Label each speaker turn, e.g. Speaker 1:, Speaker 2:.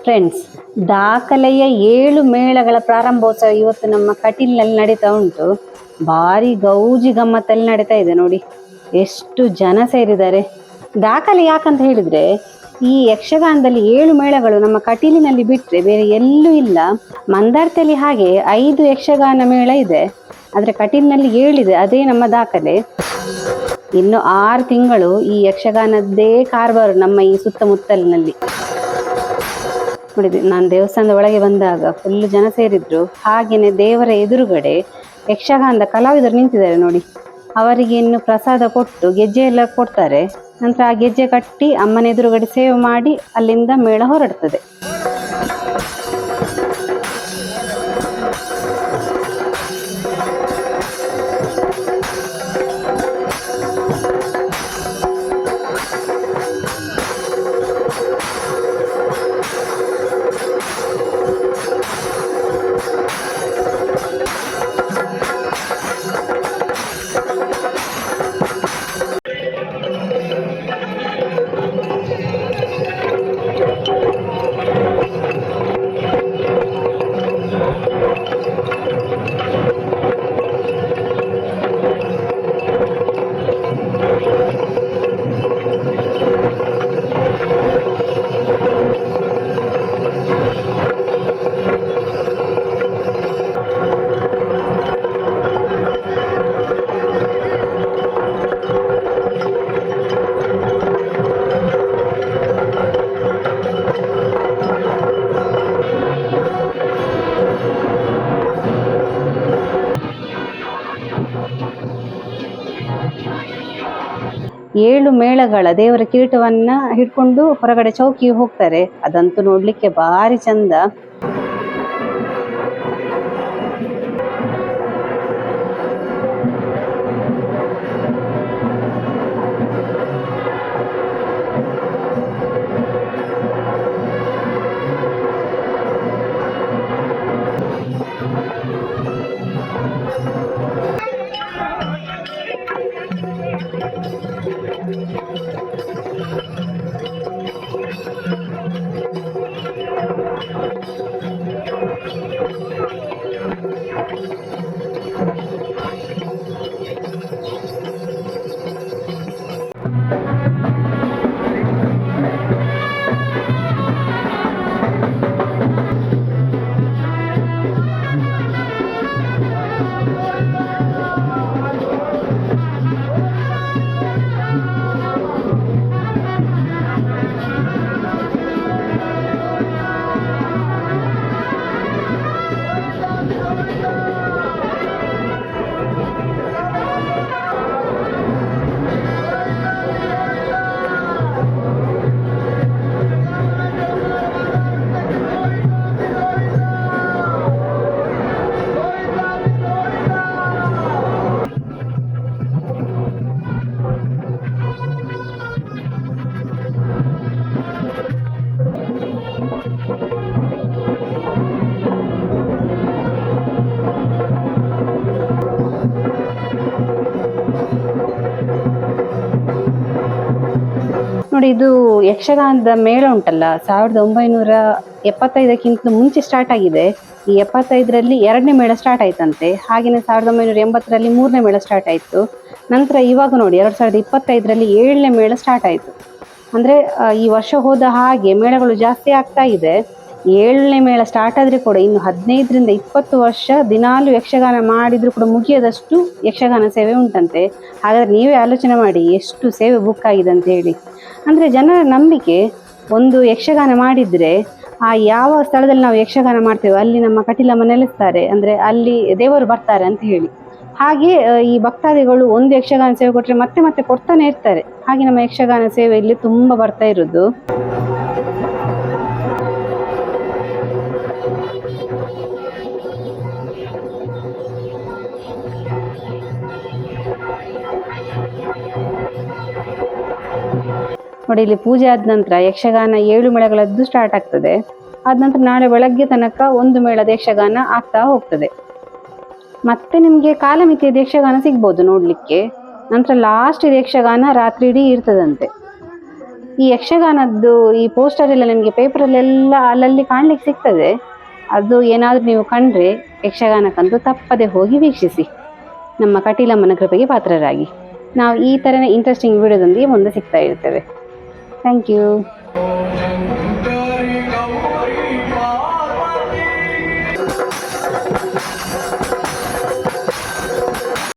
Speaker 1: Friends, ದಾಖಲೆಯ 7 ಮೇಳಗಳ ಪ್ರಾರಂಭೋತ್ಸವ ಇವತ್ತು ನಮ್ಮ ಕಟೀಲಿನಲ್ಲಿ ನಡೀತಾ ಉಂಟು. ಭಾರಿ ಗೌಜಿ ಗಮ್ಮತ್ತಲ್ಲಿ ನಡೀತಾ ಇದೆ ನೋಡಿ, ಎಷ್ಟು ಜನ ಸೇರಿದ್ದಾರೆ. ದಾಖಲೆ ಯಾಕಂತ ಹೇಳಿದ್ರೆ, ಈ ಯಕ್ಷಗಾನದಲ್ಲಿ 7 ಮೇಳಗಳು ನಮ್ಮ ಕಟೀಲಿನಲ್ಲಿ ಬಿಟ್ಟರೆ ಬೇರೆ ಎಲ್ಲೂ ಇಲ್ಲ. ಮಂದಾರ್ತಿಯಲ್ಲಿ ಹಾಗೆ 5 ಯಕ್ಷಗಾನ ಮೇಳ ಇದೆ, ಆದರೆ ಕಟೀಲಿನಲ್ಲಿ 7 ಇದೆ. ಅದೇ ನಮ್ಮ ದಾಖಲೆ. ಇನ್ನು 6 ತಿಂಗಳು ಈ ಯಕ್ಷಗಾನದ್ದೇ ಕಾರ್ಬಾರು ನಮ್ಮ ಈ ಸುತ್ತಮುತ್ತಲಿನಲ್ಲಿ. ನೋಡಿ, ನಾನು ದೇವಸ್ಥಾನದ ಒಳಗೆ ಬಂದಾಗ ಫುಲ್ ಜನ ಸೇರಿದ್ರು. ಹಾಗೆಯೇ ದೇವರ ಎದುರುಗಡೆ ಯಕ್ಷಗಾನದ ಕಲಾವಿದರು ನಿಂತಿದ್ದಾರೆ ನೋಡಿ. ಅವರಿಗೆ ಇನ್ನು ಪ್ರಸಾದ ಕೊಟ್ಟು ಗೆಜ್ಜೆ ಎಲ್ಲ ಕೊಡ್ತಾರೆ. ನಂತರ ಆ ಗೆಜ್ಜೆ ಕಟ್ಟಿ ಅಮ್ಮನ ಎದುರುಗಡೆ ಸೇವೆ ಮಾಡಿ ಅಲ್ಲಿಂದ ಮೇಳ ಹೊರಡ್ತದೆ. ಏಳು ಮೇಳಗಳ ದೇವರ ಕಿರೀಟವನ್ನ ಹಿಡ್ಕೊಂಡು ಹೊರಗಡೆ ಚೌಕಿಗೆ ಹೋಗ್ತಾರೆ. ಅದಂತೂ ನೋಡ್ಲಿಕ್ಕೆ ಭಾರಿ ಚಂದ. ನೋಡಿ, ಇದು ಯಕ್ಷಗಾನದ ಮೇಳ ಉಂಟಲ್ಲ, 1975ಕ್ಕಿಂತ ಮುಂಚೆ ಸ್ಟಾರ್ಟ್ ಆಗಿದೆ. ಈ 75ರಲ್ಲಿ 2ನೇ ಮೇಳ ಸ್ಟಾರ್ಟ್ ಆಯ್ತಂತೆ. ಹಾಗೆಯೇ 1980ರಲ್ಲಿ 3ನೇ ಮೇಳ ಸ್ಟಾರ್ಟ್ ಆಯಿತು. ನಂತರ ಇವಾಗ ನೋಡಿ 2025ರಲ್ಲಿ 7ನೇ ಮೇಳ ಸ್ಟಾರ್ಟ್ ಆಯಿತು. ಅಂದರೆ ಈ ವರ್ಷ ಹೋದ ಹಾಗೆ ಮೇಳಗಳು ಜಾಸ್ತಿ ಆಗ್ತಾ ಇದೆ. 7ನೇ ಮೇಳ ಸ್ಟಾರ್ಟ್ ಆದರೆ ಕೂಡ ಇನ್ನು 15ರಿಂದ 20 ವರ್ಷ ದಿನಾಲು ಯಕ್ಷಗಾನ ಮಾಡಿದರೂ ಕೂಡ ಮುಗಿಯದಷ್ಟು ಯಕ್ಷಗಾನ ಸೇವೆ ಉಂಟಂತೆ. ಹಾಗಾದರೆ ನೀವೇ ಆಲೋಚನೆ ಮಾಡಿ ಎಷ್ಟು ಸೇವೆ ಬುಕ್ ಆಗಿದೆ ಅಂತ ಹೇಳಿ. ಅಂದರೆ ಜನರ ನಂಬಿಕೆ, ಒಂದು ಯಕ್ಷಗಾನ ಮಾಡಿದರೆ ಆ ಯಾವ ಸ್ಥಳದಲ್ಲಿ ನಾವು ಯಕ್ಷಗಾನ ಮಾಡ್ತೇವೆ ಅಲ್ಲಿ ನಮ್ಮ ಕಟೀಲಮ್ಮ ನೆಲೆಸ್ತಾರೆ, ಅಂದರೆ ಅಲ್ಲಿ ದೇವರು ಬರ್ತಾರೆ ಅಂತ ಹೇಳಿ. ಹಾಗೆ ಈ ಭಕ್ತಾದಿಗಳು ಒಂದು ಯಕ್ಷಗಾನ ಸೇವೆ ಕೊಟ್ಟರೆ ಮತ್ತೆ ಮತ್ತೆ ಕೊಡ್ತಾನೆ ಇರ್ತಾರೆ. ಹಾಗೆ ನಮ್ಮ ಯಕ್ಷಗಾನ ಸೇವೆ ಇಲ್ಲಿ ತುಂಬ ಬರ್ತಾ ಇರೋದು. ನೋಡಿ, ಇಲ್ಲಿ ಪೂಜೆ ಆದ ನಂತರ ಯಕ್ಷಗಾನ 7 ಮೇಳಗಳದ್ದು ಸ್ಟಾರ್ಟ್ ಆಗ್ತದೆ. ಆದ ನಂತರ ನಾಳೆ ಬೆಳಗ್ಗೆ ತನಕ 1 ಮೇಳದ ಯಕ್ಷಗಾನ ಆಗ್ತಾ ಹೋಗ್ತದೆ. ಮತ್ತೆ ನಿಮಗೆ ಕಾಲಮಿತಿಯ ಯಕ್ಷಗಾನ ಸಿಗ್ಬೋದು ನೋಡ್ಲಿಕ್ಕೆ. ನಂತರ ಲಾಸ್ಟ್ ಯಕ್ಷಗಾನ ರಾತ್ರಿ ಇಡೀ ಇರ್ತದಂತೆ. ಈ ಯಕ್ಷಗಾನದ್ದು ಈ ಪೋಸ್ಟರ್ ಎಲ್ಲ ನಿಮಗೆ ಪೇಪರಲ್ಲೆಲ್ಲ ಅಲ್ಲಲ್ಲಿ ಕಾಣ್ಲಿಕ್ಕೆ ಸಿಗ್ತದೆ. ಅದು ಏನಾದರೂ ನೀವು ಕಂಡ್ರೆ ಯಕ್ಷಗಾನಕ್ಕಂತೂ ತಪ್ಪದೆ ಹೋಗಿ ವೀಕ್ಷಿಸಿ. ನಮ್ಮ ಕಟೀಲಮ್ಮನ ಕೃಪೆಗೆ ಪಾತ್ರರಾಗಿ. ನಾವು ಈ ಥರನೇ ಇಂಟ್ರೆಸ್ಟಿಂಗ್ ವಿಡಿಯೋದೊಂದಿಗೆ ಮುಂದೆ ಸಿಗ್ತಾ ಇರ್ತೇವೆ. Thank you.